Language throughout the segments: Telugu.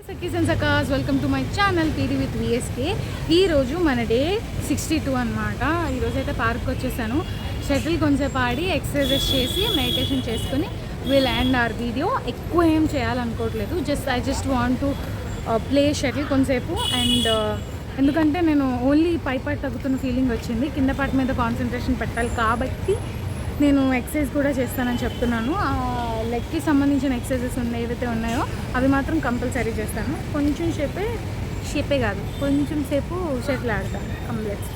సఖీస్ అండ్ సకాస్ వెల్కమ్ టు మై ఛానల్ పీడి విత్ విఎస్కే. ఈరోజు మన డే 62 అనమాట. ఈరోజు అయితే పార్క్ వచ్చేసాను. షటిల్ కొంచెంసేపు ఆడి ఎక్సర్సైజెస్ చేసి మెడిటేషన్ చేసుకుని విల్ ఎండ్ అవర్ వీడియో. ఎక్కువ ఏం చేయాలనుకోవట్లేదు, I just want to play shuttle కొంచెంసేపు. అండ్ ఎందుకంటే నేను ఓన్లీ పై పార్ట్ తగ్గుతున్న ఫీలింగ్ వచ్చింది, కింద పార్ట్ మీద కాన్సన్ట్రేషన్ పెట్టాలి కాబట్టి నేను ఎక్సర్సైజ్ కూడా చేస్తానని చెప్తున్నాను. లెగ్కి సంబంధించిన ఎక్సర్సైజెస్ ఏవైతే ఉన్నాయో అవి మాత్రం కంపల్సరీ చేస్తాను. కొంచెం షేపే కాదు, కొంచెం సేపు షటిల్ ఆడతాను కంప్లీట్.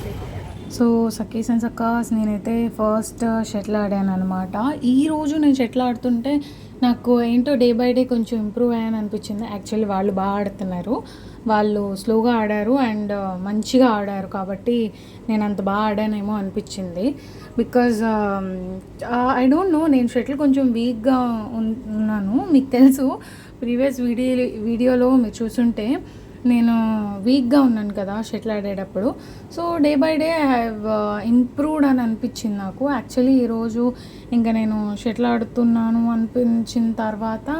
సో సఖీస్ అండ్ సక్కాస్, నేనైతే ఫస్ట్ షటిల్ ఆడాను అనమాట. ఈరోజు నేను షటిల్ ఆడుతుంటే నాకు ఏంటో డే బై డే కొంచెం ఇంప్రూవ్ అయ్యాను అనిపించింది. యాక్చువల్లీ వాళ్ళు బాగా ఆడుతున్నారు, వాళ్ళు స్లోగా ఆడారు అండ్ మంచిగా ఆడారు కాబట్టి నేను అంత బాగా ఆడానేమో అనిపించింది. బికాజ్ ఐ డోంట్ నో, నేను షటిల్ కొంచెం వీక్గా ఉన్నాను. మీకు తెలుసు, ప్రీవియస్ వీడియోలో మీరు చూసుంటే నేను వీక్గా ఉన్నాను కదా షటిల్ ఆడేటప్పుడు. So day by day I have improved అని అనిపించింది నాకు. యాక్చువల్లీ ఈరోజు ఇంకా నేను షటిల్ ఆడుతున్నాను అనిపించిన తర్వాత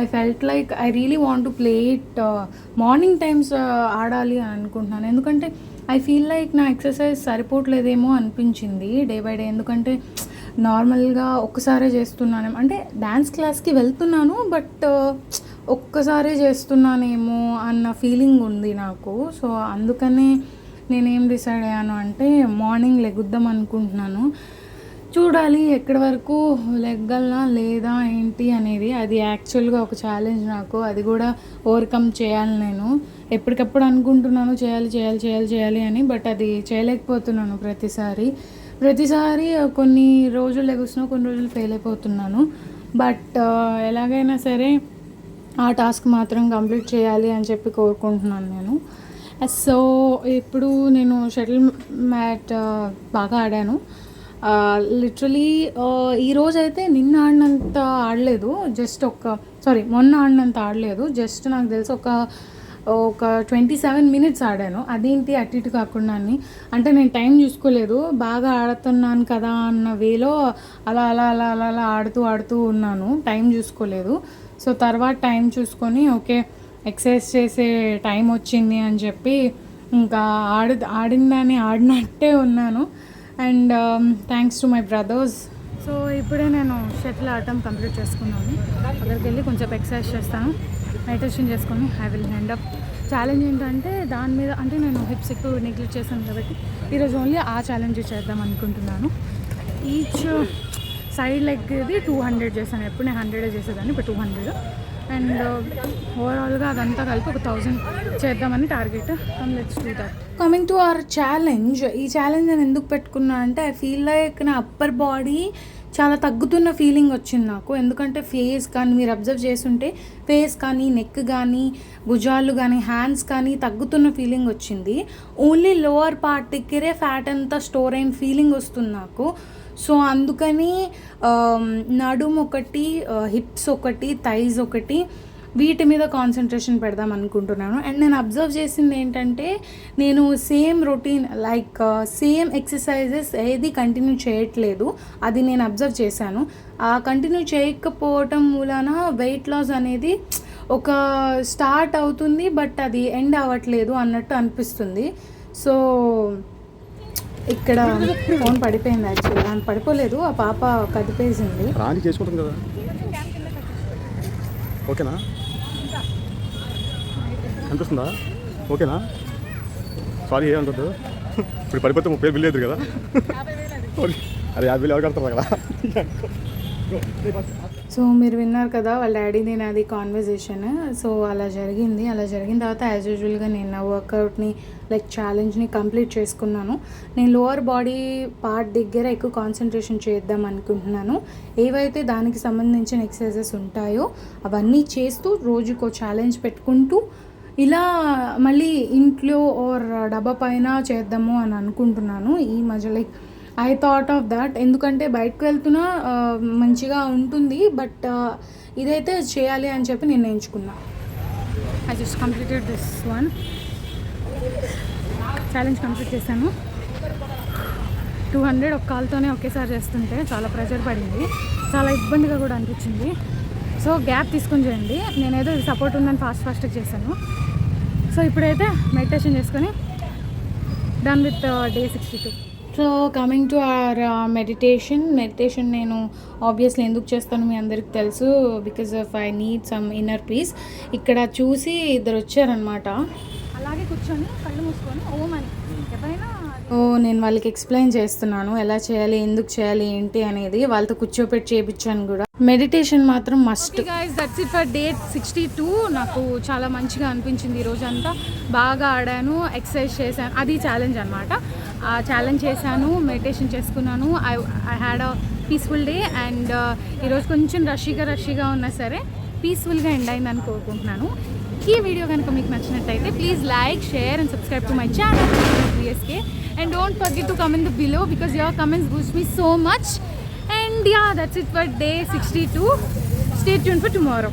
I felt like I really want to play it morning times ఆడాలి అని అనుకుంటున్నాను. ఎందుకంటే ఐ ఫీల్ లైక్ నా ఎక్సర్సైజ్ సరిపోవట్లేదేమో అనిపించింది డే బై డే. ఎందుకంటే నార్మల్గా ఒక్కసారే చేస్తున్నాను, అంటే డ్యాన్స్ క్లాస్కి వెళ్తున్నాను బట్ ఒక్కసారే చేస్తున్నానేమో అన్న ఫీలింగ్ ఉంది నాకు. సో అందుకనే నేనేం డిసైడ్ అయ్యాను అంటే మార్నింగ్ లెగుద్దాం అనుకుంటున్నాను. చూడాలి ఎక్కడి వరకు లెగ్గలనా లేదా ఏంటి అనేది. అది యాక్చువల్గా ఒక ఛాలెంజ్ నాకు, అది కూడా ఓవర్కమ్ చేయాలి. నేను ఎప్పటికప్పుడు అనుకుంటున్నాను చేయాలి అని, బట్ అది చేయలేకపోతున్నాను. ప్రతిసారి కొన్ని రోజులు లెగుస్తున్నాను, కొన్ని రోజులు ఫెయిల్ అయిపోతున్నాను. బట్ ఎలాగైనా సరే ఆ టాస్క్ మాత్రం కంప్లీట్ చేయాలి అని చెప్పి కోరుకుంటున్నాను నేను. సో ఇప్పుడు నేను షటిల్ మ్యాట్ బాగా ఆడాను. లిటరలీ ఈరోజైతే నిన్న ఆడినంత ఆడలేదు, మొన్న ఆడినంత ఆడలేదు. జస్ట్ నాకు తెలిసి ఒక 27 minutes ఆడాను. అదేంటి అటు ఇటు కాకుండా అంటే నేను టైం చూసుకోలేదు, బాగా ఆడుతున్నాను కదా అన్న వేలో అలా ఆడుతూ ఉన్నాను, టైం చూసుకోలేదు. సో తర్వాత టైం చూసుకొని ఓకే ఎక్సర్సైజ్ చేసే టైం వచ్చింది అని చెప్పి ఇంకా ఆడిందని ఆడినట్టే ఉన్నాను. And thanks to my brothers. So ఇప్పుడే నేను షటిల్ ఆడటం కంప్లీట్ చేసుకున్నాను. అక్కడికి వెళ్ళి కొంచెం ఎక్సర్సైజ్ చేస్తాను, మెడిటేషన్ చేసుకొని I will end up. Challenge ఏంటంటే దాని మీద, అంటే నేను హిప్స్ ఎక్కువ నెగ్లెక్ట్ చేశాను కాబట్టి ఈరోజు ఓన్లీ ఆ ఛాలెంజ్ చేద్దాం అనుకుంటున్నాను. ఈచ్ సైడ్ లెగ్ది 200 చేశాను. ఎప్పుడు నేను 100 చేసేదాన్ని, ఇప్పుడు 200. అండ్ ఓవరాల్గా అదంతా కలిపి ఒక 1000 చేద్దామని target. Let's do that. Coming to our challenge, ఈ ఛాలెంజ్ నేను ఎందుకు పెట్టుకున్నా అంటే ఐ ఫీల్ లైక్ నా అప్పర్ బాడీ చాలా తగ్గుతున్న ఫీలింగ్ వచ్చింది నాకు. ఎందుకంటే ఫేస్ కానీ మీరు అబ్జర్వ్ చేస్తుంటే ఫేస్ కానీ నెక్ కానీ భుజాలు కానీ హ్యాండ్స్ కానీ తగ్గుతున్న ఫీలింగ్ వచ్చింది. ఓన్లీ లోవర్ పార్ట్ దగ్గరే ఫ్యాట్ అంతా స్టోర్ అయిన ఫీలింగ్ వస్తుంది నాకు. సో అందుకని నడుము ఒకటి, హిప్స్ ఒకటి, థైస్ ఒకటి, వీటి మీద కాన్సన్ట్రేషన్ పెడదాం అనుకుంటున్నాను. అండ్ నేను అబ్జర్వ్ చేసింది ఏంటంటే నేను same routine like same exercises ఏది కంటిన్యూ చేయట్లేదు, అది నేను అబ్జర్వ్ చేశాను. ఆ కంటిన్యూ చేయకపోవటం మూలాన వెయిట్ లాస్ అనేది ఒక స్టార్ట్ అవుతుంది బట్ అది ఎండ్ అవ్వట్లేదు అన్నట్టు అనిపిస్తుంది. సో ఇక్కడ ఫోన్ పడిపోయింది. యాక్చువల్లీ దాన్ని పడిపోలేదు, ఆ పాప కదిపేసింది. రాని చేసుకుంటుంది కదా. ఓకేనా, అనిపిస్తుందా? ఓకేనా, సారీ ఏమనుకోద్దు. ఇప్పుడు పడిపోతే 30,000 బిల్ లేదు కదా. అరే 50,000 ఎవరు కడతారు కదా. సో మీరు విన్నారు కదా వాళ్ళ డాడీది నాది కాన్వర్జేషన్. సో అలా జరిగిన తర్వాత యాజ్ యూజువల్గా నేను నా వర్కౌట్ని లైక్ ఛాలెంజ్ని కంప్లీట్ చేసుకున్నాను. నేను లోవర్ బాడీ పార్ట్ దగ్గర ఎక్కువ కాన్సన్ట్రేషన్ చేద్దాం అనుకుంటున్నాను. ఏవైతే దానికి సంబంధించిన ఎక్సర్సైజెస్ ఉంటాయో అవన్నీ చేస్తూ రోజుకో ఛాలెంజ్ పెట్టుకుంటూ ఇలా మళ్ళీ ఇంట్లో ఆర్ డబ్బా పైన చేద్దాము అని అనుకుంటున్నాను ఈ మధ్య. Like I thought of that, ఎందుకంటే బయటకు వెళ్తున్నా మంచిగా ఉంటుంది బట్ ఇదైతే చేయాలి అని చెప్పి నేను ఎంచుకున్నా. I just completed this one challenge complete చేశాను. 200 ఒక కాల్తోనే ఒకేసారి చేస్తుంటే చాలా ప్రెషర్ పడింది, చాలా ఇబ్బందిగా కూడా అనిపించింది. సో గ్యాప్ తీసుకొని చేయండి. నేనేదో సపోర్ట్ ఉందని ఫాస్ట్గా చేశాను. సో ఇప్పుడైతే మెడిటేషన్ చేసుకొని done with day 62. So coming to our meditation నేను ఆబ్వియస్లీ ఎందుకు చేస్తాను మీ అందరికి తెలుసు, because of I need some inner peace. ఇక్కడ చూసి ఇద్దరు వచ్చారనమాట, అలాగే కూర్చొని కళ్ళు మూసుకొని ఓం అని ఎవరైనా. నేను వాళ్ళకి ఎక్స్ప్లెయిన్ చేస్తున్నాను ఎలా చేయాలి, ఎందుకు చేయాలి, ఏంటి అనేది. వాళ్ళతో కూర్చోపెట్టి చేయించాను కూడా. మెడిటేషన్ మాత్రం must. Guys that's it for day 62. నాకు చాలా మంచిగా అనిపించింది. ఈరోజు అంతా బాగా ఆడాను, ఎక్సర్సైజ్ చేశాను, అది ఛాలెంజ్ అనమాట. ఛాలెంజ్ చేశాను, మెడిటేషన్ చేసుకున్నాను. I had a peaceful day. And ఈరోజు కొంచెం రషీగా ఉన్నా సరే పీస్ఫుల్గా ఎండ్ అయిందని కోరుకుంటున్నాను. ఈ వీడియో కనుక మీకు నచ్చినట్టయితే please like, share and subscribe to my channel VSK. And don't forget to comment below because your comments boost me so much. And yeah, that's it for day 62. Stay tuned for tomorrow.